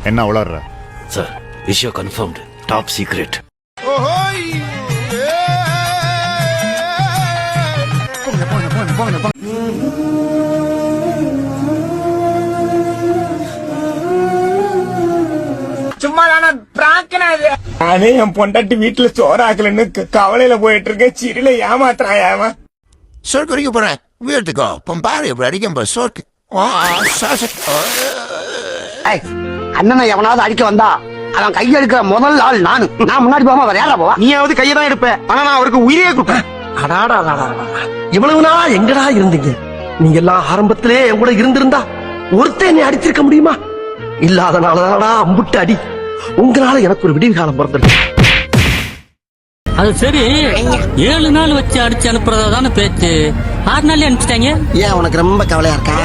என்ன உளர்ற? சார், விஷயம் confirmed, top secret. சும்மா நானே என் பொண்டாட்டி வீட்டுல சோறாக்கலன்னு கவலையில போயிட்டு இருக்கேன். சிறில ஏமாத்துறான். சொர்க்கு வரைக்கும் போறேன். வீட்டுக்கோ பொம்பாரி அடிக்கும் சொர்க்கு. அண்ணனை எவனாவது அடிக்க வந்தா அவன் கைய எடுக்கிற முதல் ஆள் நானு. நான் முன்னாடி போகாம வேற யாரா போவா? நீயாவது கையதான் எடுப்ப, ஆனா நான் அவருக்கு உயிரே கொடுப்பேன். அடாடா இவ்வளவு நாளா எங்கடா இருந்தீங்க? நீங்க எல்லாம் ஆரம்பத்திலே என் கூட இருந்திருந்தா ஒருத்தன் என்னை அடிச்சிருக்க முடியுமா? இல்லாதனாலதானடா அம்புட்டு அடி. உங்களால எனக்கு ஒரு விடிவு காலம் பிறந்திருக்கு. அது சரி, 7 நாள் வச்சு அடிச்சு அனுப்புறதா தானே பேச்சு. 6 நாள்லயே அனுப்பிச்சிட்டாங்க. ஏன் உனக்கு ரொம்ப கவலையா இருக்கா?